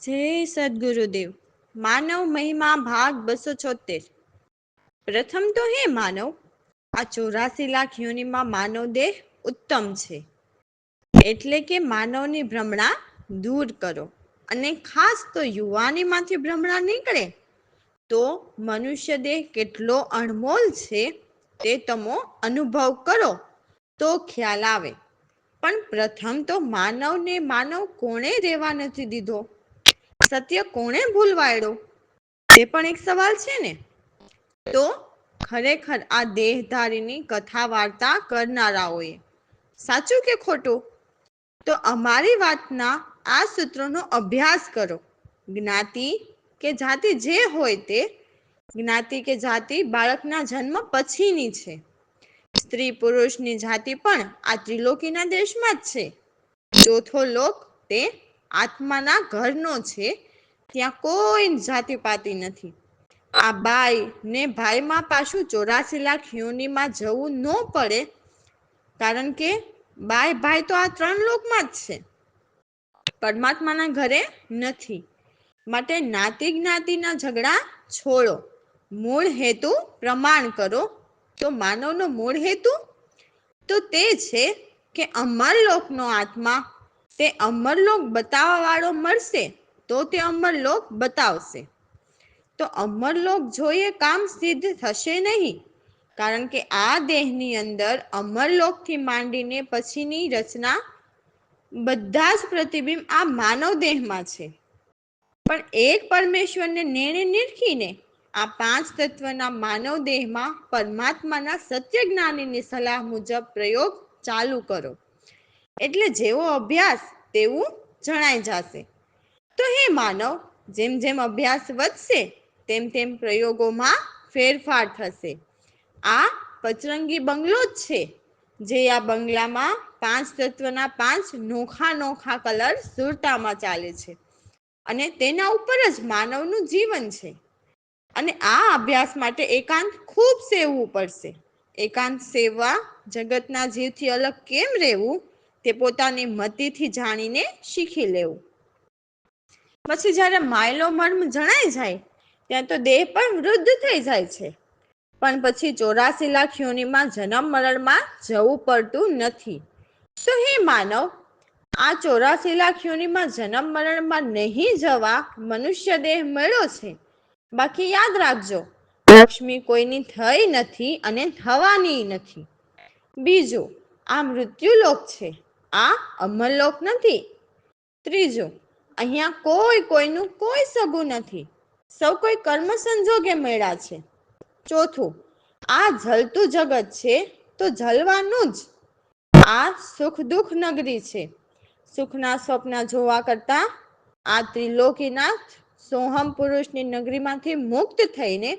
જય સદગુરુદેવ. માનવ મહિમા ભાગ 276. પ્રથમ તો હે માનવ, આ 84 લાખ યોનિમાં માનવ દેહ ઉત્તમ છે, એટલે કે માનવની ભ્રમણા દૂર કરો. અને ખાસ તો યુવાનીમાંથી ભ્રમણા નીકળે તો મનુષ્ય દેહ કેટલો અણમોલ છે તે તમે અનુભવ કરો તો ખ્યાલ આવે. પણ પ્રથમ તો માનવને માનવ કોણે રહેવા નથી દીધો? સત્ય કોણે ભૂલવાડ્યો? તે પણ એક સવાલ છે ને. તો ખરેખર આ દેહધારીની કથા વાર્તા કરનારાઓએ. સાચું કે ખોટું? તો અમારી વાતના આ સૂત્રોનો અભ્યાસ કરો. જ્ઞાતિ કે જાતિ જે હોય તે, જ્ઞાતિ કે જાતિ બાળકના જન્મ પછીની છે. સ્ત્રી પુરુષની જાતિ પણ આ ત્રિલોકીના દેશમાં જ છે. ચોથો લોક તે આત્માના ઘરનો છે, ત્યાં કોઈ જાતિપાતિ નથી. આ બાઈ ને ભાઈમાં પાછું 84 લાખ યોનિમાં જવું ન પડે, કારણ કે બાય ભાઈ તો આ 3 લોકમાં જ છે, પરમાત્માના ઘરે નથી. માટે નાતી જ્ઞાતિના ઝઘડા છોડો, મૂળ હેતુ પ્રમાણ કરો. તો માનવનો મૂળ હેતુ તો તે છે કે અમરલોકનો આત્મા, તે અમરલોક બતાવવા વાળો મળશે તો તે અમરલોક બતાવશે. તો અમરલોક જોઈએ કામ સિદ્ધ થશે નહીં, કારણ કે આ દેહની અંદર અમરલોકથી માંડીને પછીની રચના બધા જ પ્રતિબિંબ આ માનવ દેહમાં છે. પણ એક પરમેશ્વરને નેણે નિરખીને આ 5 તત્વના માનવ દેહમાં પરમાત્માના સત્ય જ્ઞાનીની સલાહ મુજબ પ્રયોગ ચાલુ કરો. એટલે જેવો અભ્યાસ તેવું જણાઈ જશે. તો હે માનવ, જેમ જેમ અભ્યાસ વધશે તેમ તેમ પ્રયોગોમાં ફેરફાર થશે. આ પચરંગી બંગલો જ છે, જે આ બંગલામાં 5 તત્વના 5 નોખા નોખા કલર સુરતામાં ચાલે છે, અને તેના ઉપર જ માનવનું જીવન છે. અને આ અભ્યાસ માટે એકાંત ખૂબ સેવવું પડશે. એકાંત સેવવા જગતના જીવથી અલગ કેમ રહેવું તે પોતાની મતિથી જાણીને શીખી લેવું. પછી જ્યારે માયલો મર્મ જણાઈ જાય ત્યાં તો દેહ પણ વૃદ્ધ થઈ જાય છે. પણ પછી 84 લાખ યોનિમાં જન્મ મરણમાં જવું પડતું નથી. તો હે માનવ, આ 84 લાખ યોનિમાં જન્મ મરણમાં નહીં જવા મનુષ્ય દેહ મળ્યો છે. બાકી યાદ રાખજો, લક્ષ્મી કોઈની થઈ નથી અને થવાની નથી. બીજું, આ મૃત્યુલોક છે, આ અમરલોક નથી. ત્રીજું, અહીંયા કોઈ કોઈનું કોઈ સગું નથી, સૌ કોઈ કર્મ સંજોગે મળ્યા છે. ચોથું, આ જલતું જગત છે તો જલવાનું જ. આ સુખ દુઃખ નગરી છે. સુખના સ્વપ્ન જોવા કરતા આ ત્રિલોકીના સોહમ પુરુષની નગરીમાંથી મુક્ત થઈને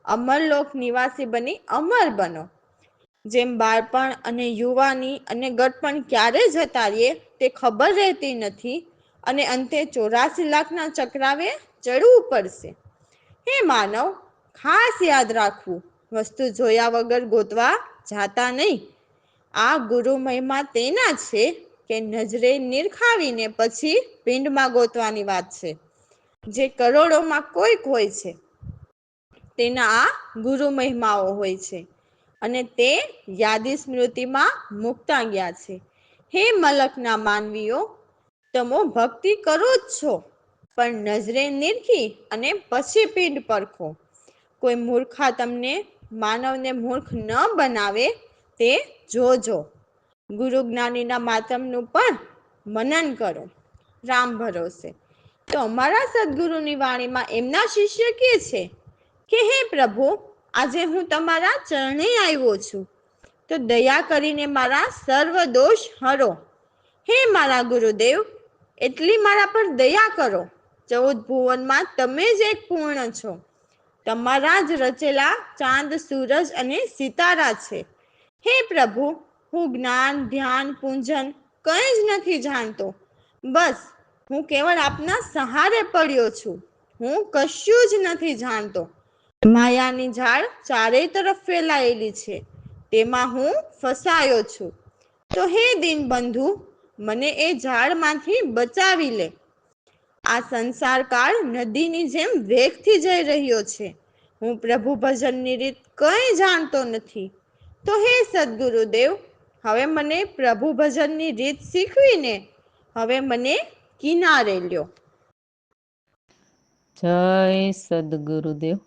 અમરલોક નિવાસી બની અમર બનો. જેમ બાળપણ અને યુવાની અને ગટપણ ક્યારે જતા રહીએ તે ખબર રહેતી નથી, અને અંતે 84 લાખના ચક્રાવે ચડવું પડશે. હે માનવ, ખાસ યાદ રાખવું, વસ્તુ જોયા વગર ગોતવા જાતા નહીં. આ ગુરુ મહિમા તેના છે કે નજરે નિરખાવીને પછી પિંડમાં ગોતવાની વાત છે. જે કરોડોમાં કોઈક હોય છે, તેના આ ગુરુ મહિમાઓ હોય છે, અને તે યાદી સ્મૃતિમાં મુકતા ગયા છે. હે મલકના માનવીઓ, તમે ભક્તિ કરો જ છો, પણ નજરે નિરખી અને પછી પિંડ પરખો. કોઈ મૂર્ખા તમને માનવને મૂર્ખ ન બનાવે તે જોજો. ગુરુ જ્ઞાનીના માતમનું પણ મનન કરો. રામ ભરોસે. તો અમારા સદગુરુની વાણીમાં એમના શિષ્ય કહે છે કે હે પ્રભુ, આજે હું તમારા ચરણે આવ્યો છું, તો દયા કરીને મારા સર્વ દોષ હરો. હે મારા ગુરુદેવ, એટલી મારા પર દયા કરો. 14 ભુવનમાં તમે જ એક પૂર્ણ છો. તમારા જ રચેલા ચાંદ સૂરજ અને સિતારા છે. હે પ્રભુ, હું જ્ઞાન ધ્યાન પૂંજન કંઈ જ નથી જાણતો. બસ હું કેવળ આપના સહારે પડ્યો છું. હું કશું જ નથી જાણતો. માયાની ઝાડ ચારે તરફ ફેલાયેલી છે, તેમાં હું ફસાયો છું. તો હે દીનબંધુ, મને એ ઝાડમાંથી બચાવી લે. આ સંસાર કાળ નદીની જેમ વેગથી જઈ રહ્યો છે. હું પ્રભુ ભજનની રીત કંઈ જાણતો નથી. તો હે સદગુરુદેવ, હવે મને પ્રભુ ભજનની રીત શીખવીને હવે મને કિનારે લ્યો. જય સદગુરુદેવ.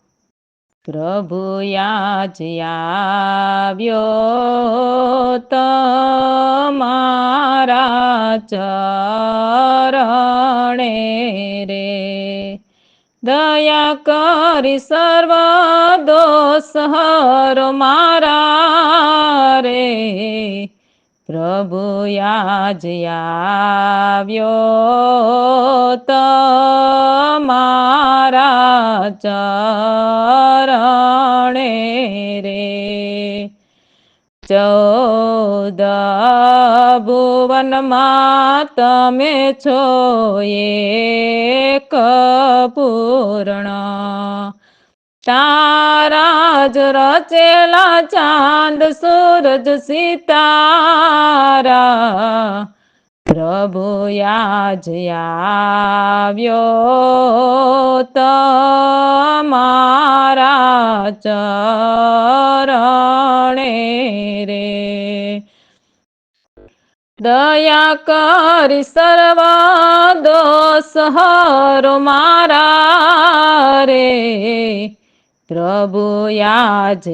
પ્રભુ આજ આવ્યો તમારા ચરણે રે, દયા કરી સર્વ દોષ હરો મારા રે. પ્રભુ આજ આવ્યો તમારા ચરણે રે. 14 ભુવનમાં તમે છો એક પૂર્ણ, તારા જ રચેલા ચાંદ સૂરજ સિતારા. પ્રભુ આજ આવ્યો તમારા ચરણે રે, દયા કરી સર્વ દોષ હરો મારા રે. પ્રભુ આજ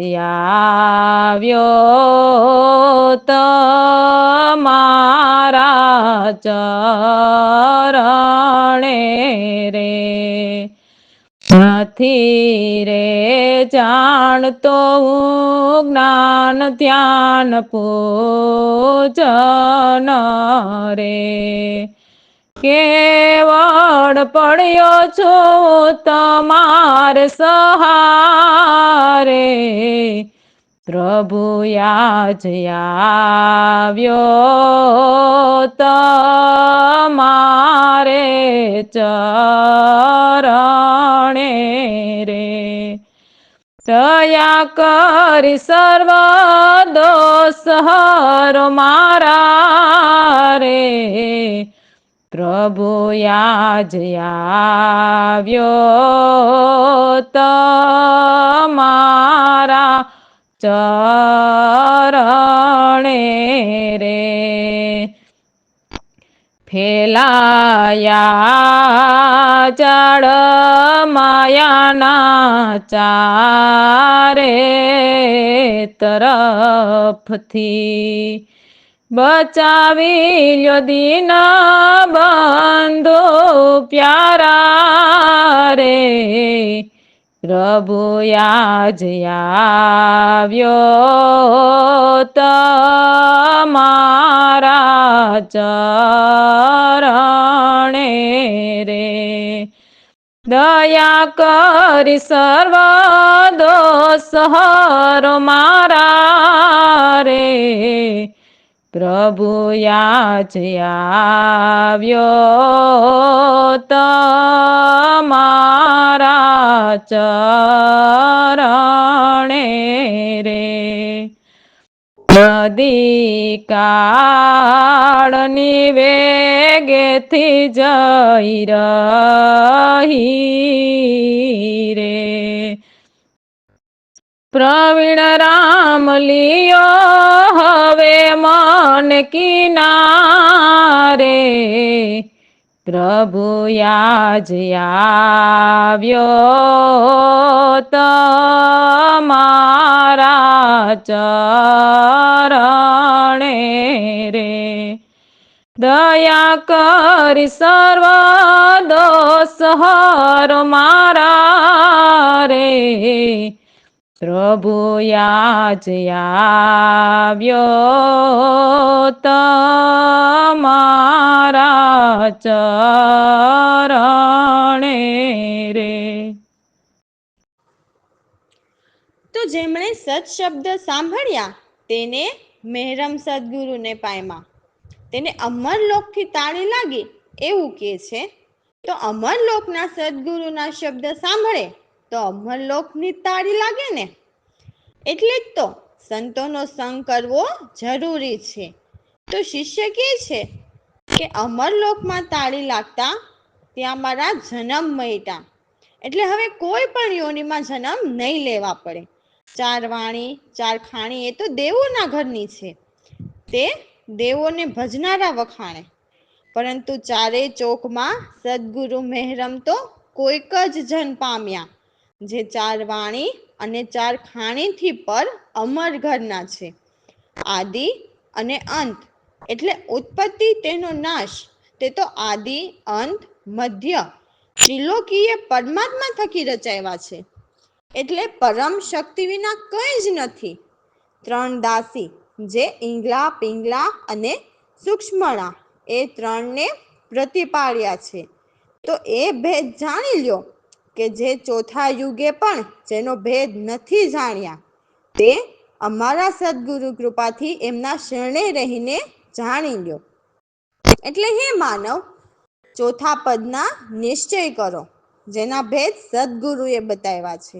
આવ્યો તમારા ચરણે રે. નથી રે જાણતો હું જ્ઞાન ધ્યાન પૂજન રે, કેવળ પડ્યો છું તમારે સહારે. પ્રભુ આજ આવ્યો તમારે ચરણે રે, દયા કરી સર્વ દોષ હરો મારા રે. પ્રભુ આજ આવ્યો તમારા ચરણે રે. ફેલાયા જાળ માયાના ચારે તરફથી, બચાવી લ્યો દીન બંધુ પ્યારા રે. પ્રભુ આજ આવ્યો તમારા ચરણે રે, દયા કરી સર્વ દોષ હરો મારા રે. પ્રભુ આજ આવ્યો તમારા ચરણે રે. નદી કાળની વેગેથી જઈ રહી રે, પ્રવીણ રામ લિયો હવે મન કિનારે. પ્રભુ આજ આવ્યો તમારા ચરણે રે, દયા કરી સર્વ દોષ હરો મારા રે. પ્રભુ આજ આવ્યો તમારા ચરણે રે. તો જેમણે સત શબ્દ સાંભળ્યા તેને મહેરમ સદગુરુને પામ્યા. તેને અમરલોકથી તાળી લાગી એવું કે છે. તો અમરલોકના સદગુરુના શબ્દ સાંભળે તો અમરલોકની તાળી લાગે ને. એટલે જ તો સંતોનો સંગ કરવો જરૂરી છે. તો શિષ્ય કહે છે કે અમરલોકમાં તાળી લાગતા ત્યાં મારા જન્મ મટ્યા. એટલે હવે કોઈ પણ યોનિમાં જન્મ નહીં લેવા પડે. 4 વાણી 4 ખાણી એ તો દેવોના ઘરની છે, તે દેવોને ભજનારા વખાણે. પરંતુ ચારેય ચોકમાં સદગુરુ મહેરમ તો કોઈક જ જન પામ્યા, જે 4 વાણી અને 4 ખાણીથી પર અમર ઘરના છે. આદિ અને અંત એટલે ઉત્પત્તિ તેનો નાશ, તે તો આદિ અંત મધ્ય ત્રિલોકીય પરમાત્મા થકી રચાયા છે. એટલે પરમ શક્તિ વિના કંઈ જ નથી. 3 દાસી, જે ઈંગલા પિંગલા અને સૂક્ષ્મણા, એ 3ને પ્રતિપાળ્યા છે. તો એ ભેદ જાણી લ્યો કે જે ચોથા યુગે પણ જેનો ભેદ નથી જાણ્યા, તે અમારા સદગુરુ કૃપાથી એમના શરણે રહીને જાણી લ્યો. એટલે હે માનવ, ચોથા પદના નિશ્ચય કરો, જેના ભેદ સદગુરુએ બતાવ્યા છે.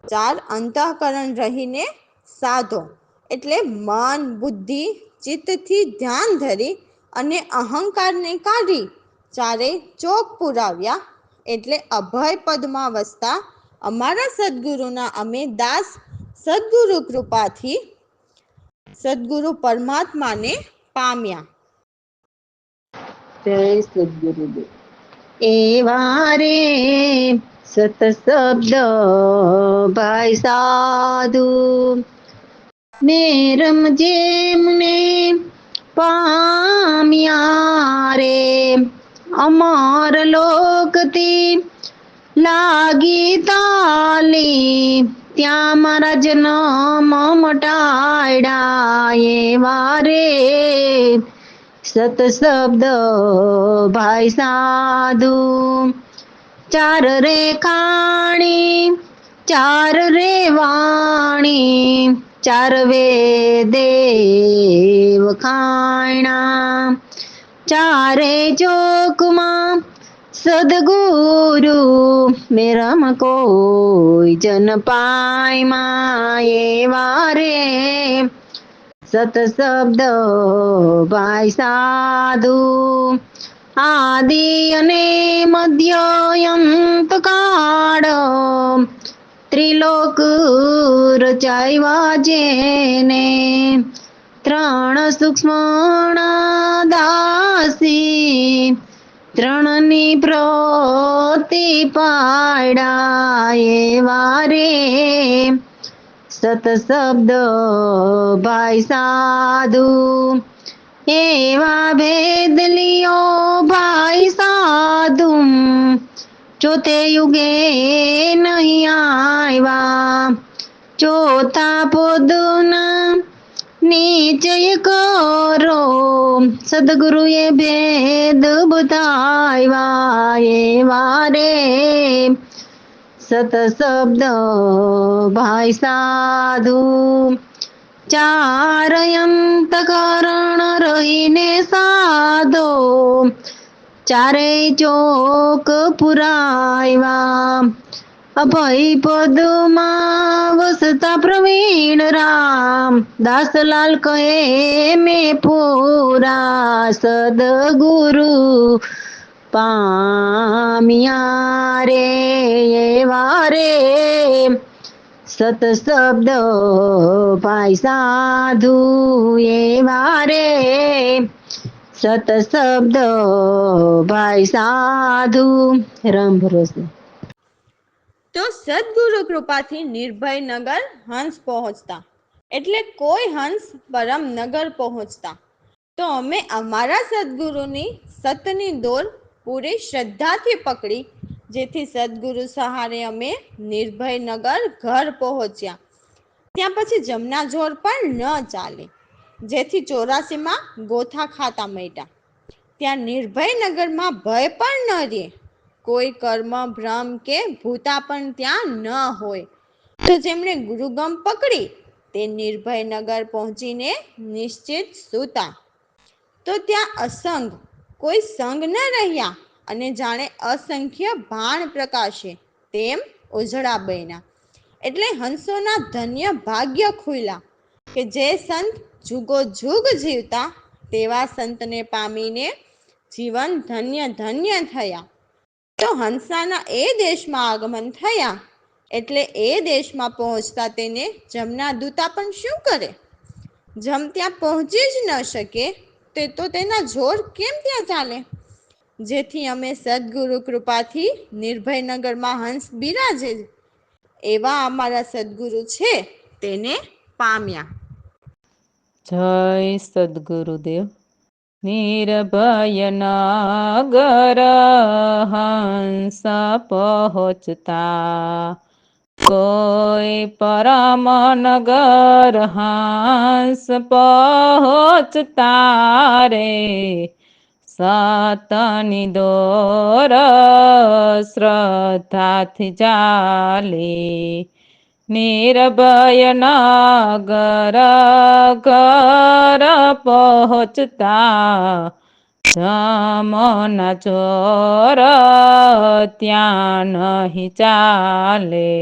4 અંતઃકરણ રહીને સાધો, એટલે મન બુદ્ધિ ચિત્તથી ધ્યાન ધરી અને અહંકારને કાઢી 4 ચોક પુરાવ્યા. એટલે અભય પદમાં વસતા અમારા સદગુરુના અમે દાસ સદગુરુ કૃપાથી સદગુરુ પરમાત્માને પામ્યા. જય સદગુરુદેવ. એવા રે સત શબ્દ ભાઈ સાધુ, નેરમ જેમને પામ્યા રે, અમર લોકથી લાગી તાલી, ત્યાં મારા જન્મ મટાડ્યા. એવા રે સત શબ્દ ભાઈ સાધુ, 4 રે ખાણી 4 રે વાણી, 4 વેદે વખાણા, 4 ચોકમાં સદગુરુ મેરમ કોઈ જન પાયમાં. એવા રે સત શબ્દ ભાઈ સાધુ, આદિ અને મધ્ય અંત કાળ, ત્રિલોક રચાવ્યા જેને, 3 સૂક્ષ્મ દાસી, 3ની પ્રતિપાળ્યા. એવા રે સત શબ્દ ભાઈ સાધુ, એવા ભેદ લિયો ભાઈ સાધુ, ચોથે યુગે નહીં આવ્યા. ચોથા પદના નિશ્ચય કરો, સદગુરુએ ભેદ બતાવ્યા. એવા રે સત શબ્દ ભાઈ સાધુ, 4 અંતઃકરણ રહીને સાધો, 4 ચોક પુરાવ્યા. અભય પદમાં વસતા પ્રવીણ રામ, દાસલાલ કહે મેં પૂરા સદગુરુ પામ્યા રે. એવા રે સત શબ્દ ભાઈ સાધુ, એવા રે સત શબ્દ ભાઈ સાધુ. રામ ભરોસે. તો સદગુરુ કૃપાથી નિર્ભય નગર હંસ પહોંચતા, એટલે કોઈ હંસ પરમ નગર પહોંચતા. તો અમે અમારા સદગુરુની સતની દોર પૂરી શ્રદ્ધાથી પકડી, જેથી સદગુરુ સહારે અમે નિર્ભય નગર ઘર પહોંચ્યા. ત્યાં પછી જમના જોર પણ ન ચાલે, જેથી 84માં ગોથા ખાતા મટ્યા. ત્યાં નિર્ભય નગરમાં ભય પણ ન રહે, કોઈ કર્મ ભ્રમ કે ભૂતા પણ ત્યાં ન હોય. તો જેમણે ગુરુગમ પકડી તે નિર્ભય નગર પહોંચીને નિશ્ચિત સૂતા. તો ત્યાં અસંગ કોઈ સંગ ન રહ્યા, અને જાણે અસંખ્ય ભાણ પ્રકાશે તેમ ઉજળા બન્યા. એટલે હંસોના ધન્ય ભાગ્ય ખુલ્યા, કે જે સંત જુગો જુગ જીવતા તેવા સંતને પામીને જીવન ધન્ય ધન્ય થયા. તો હંસાના એ દેશમાં આગમન થયા એટલે એ દેશમાં પહોંચતા તેને જમના દૂતા પણ શું કરે? જમ ત્યાં પહોંચી જ ન શકે તે તો તેના જોર કેમ ત્યાં ચાલે? જેથી અમે સદગુરુ કૃપાથી નિર્ભયનગરમાં હંસ બિરાજે એવા અમારા સદગુરુ છે તેને પામ્યા. જય સદગુરુદેવ. નિર્ભય નગર હંસ પહોંચતા, કોઈ પરમ નગર હંસ પહોંચતા રે, સતની દોર શ્રદ્ધાથી ચાલે, નિર્ભય નગર ઘર પહોંચતા, જમના ચોર ત્યાં નહીં ચાલે,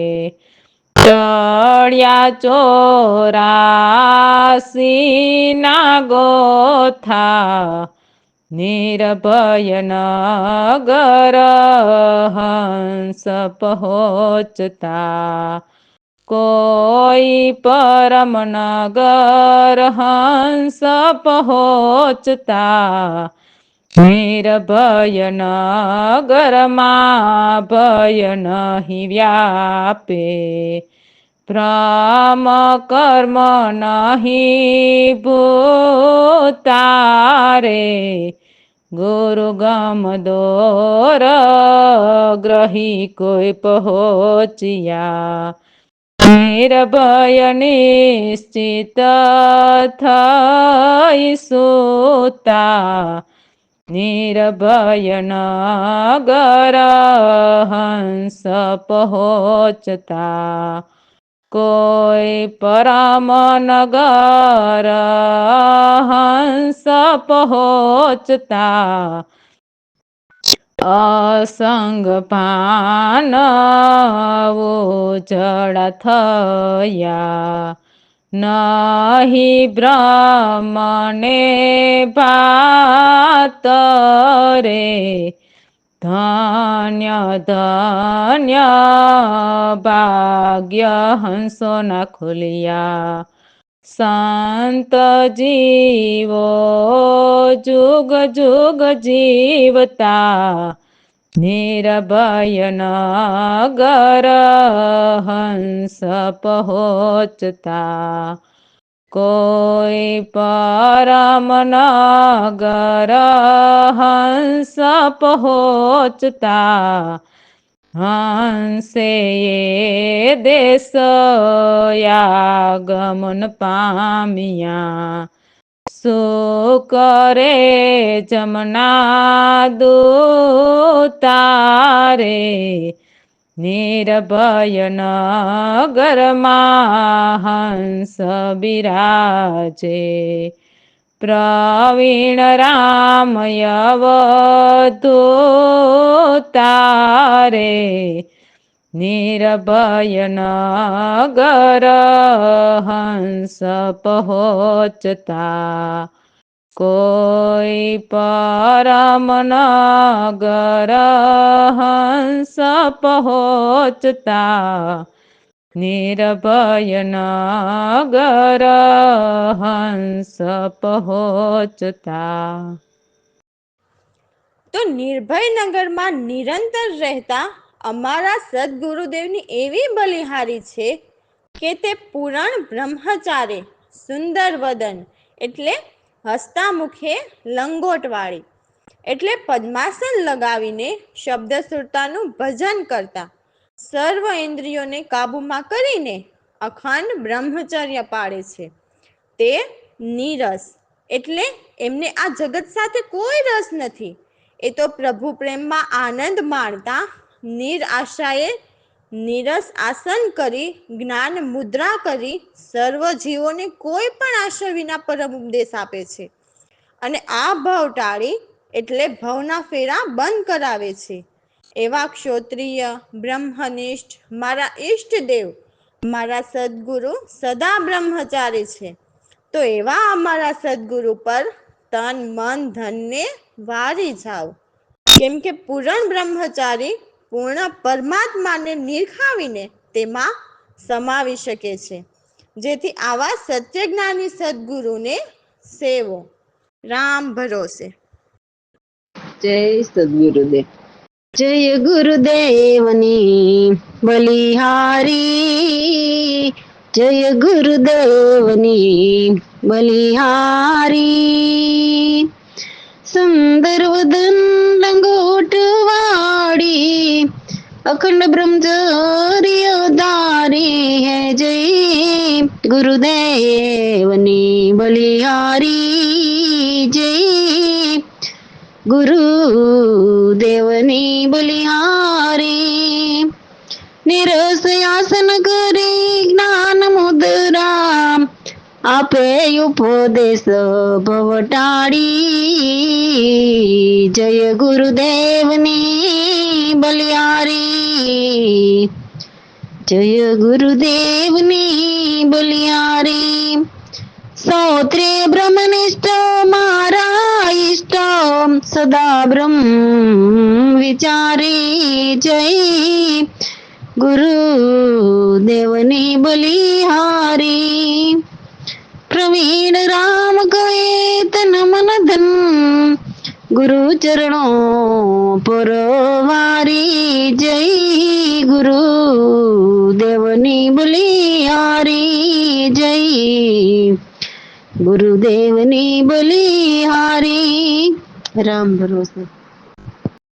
ચડ્યા 84 ના ગોથા, નિર્ભય નગર હંસ પહોંચતા, કોઈ પરમ નગર હંસ પહોંચતા, નિર્ભય નગરમાં ભય નહીં વ્યાપે, ભ્રમ કર્મ નહીં ભૂતારે, ગુરુ ગમ દોર ગ્રહી કોઈ પહોંચ્યા, નિર્ભય નિશ્ચિત થઈ સૂતા, નિર્ભય નગર હંસ પહોંચતા, કોઈ પરમ નગર હંસ પહોંચતા, અસંગ પાન ઉજળ થયા, નહીં બ્રહ્મને ભાત રે, ધન્ય ધન્ય ભાગ્ય હંસોના ખુલ્યા, સંત જીવો જુગ જુગ જીવતા, નિર્ભય નગર હંસ પહોંચતા, કોઈ પરમ નગર હંસ પહોંચતા, હંસે એ દેશ આગમન પામ્યા, શું કરે જમના દૂતા રે, નિર્ભય નગરમાં હંસ બિરાજે, પ્રવીણ રામ અવધૂતા રે, નિર્ભય નગર હંસ પહોંચતા, કોઈ પરમ નગર હંસ પહોંચતા, નિર્ભય નગર હંસ પહોંચતા. તો નિર્ભય નગરમાં નિરંતર રહેતા અમારા સદગુરુદેવની એવી બલિહારી છે કે તે પૂરણ બ્રહ્મચારે, સુંદર વદન એટલે હસતા મુખે લંગોટવાળી એટલે પદ્માસન લગાવીને શબ્દ સુરતાનું ભજન કરતા, સર્વ ઇન્દ્રિયોને કાબૂમાં કરીને અખંડ બ્રહ્મચર્ય પાળે છે. તે નીરસ એટલે એમને આ જગત સાથે કોઈ રસ નથી. એ તો પ્રભુ પ્રેમમાં આનંદ માણતા નિરાશાએ નીરસ આસન કરી જ્ઞાન મુદ્રા કરી સર્વ જીવોને કોઈ પણ આશય વિના પરમ ઉપદેશ આપે છે અને આ ભવ ટાળી એટલે ભવના ફેરા બંધ કરાવે છે. એવા ક્ષોત્રિય બ્રહ્મનિષ્ઠ મારા ઈષ્ટદેવ મારા સદગુરુ સદા બ્રહ્મચારી છે. તો એવા અમારા સદગુરુ પર તન મન ધનને વારી જાઓ. કેમ કે પૂરણ બ્રહ્મચારી પૂર્ણ પરમાત્માને નિરખાવીને તેમાં સમાવી શકે છે. જેથી આવા સત્યજ્ઞાની સદગુરુને સેવો. રામ ભરોસે. જય સદગુરુદેવ. જય ગુરુદેવની બલિહારી, જય ગુરુદેવની બલિહારી. સુંદર વદન લંગોટ વાળી, અખંડ બ્રહ્મચર્ય ધારી હે. જય ગુરુદેવની બલિહારી, જય ગુરુદેવની બલિહારી. નિરસ આસન કરી જ્ઞાન મુદ્રા, આપે ઉપદેશ ભવ ટાળી. જય ગુરુદેવની બલિહારી, જય ગુરુદેવની બલિહારી. સૌત્રે બ્રહ્મનિષ્ઠ મારા ઈષ્ટ, સદા બ્રહ્મ વિચારી. જય ગુરુદેવની બલિહારી. પ્રવીણ રામ કહે તન મન ધન, ગુરુ ચરણો પરવારી. જય ગુરુદેવની બલિહારી, જય ગુરુદેવની બલિહારી. રામ ભરોસે.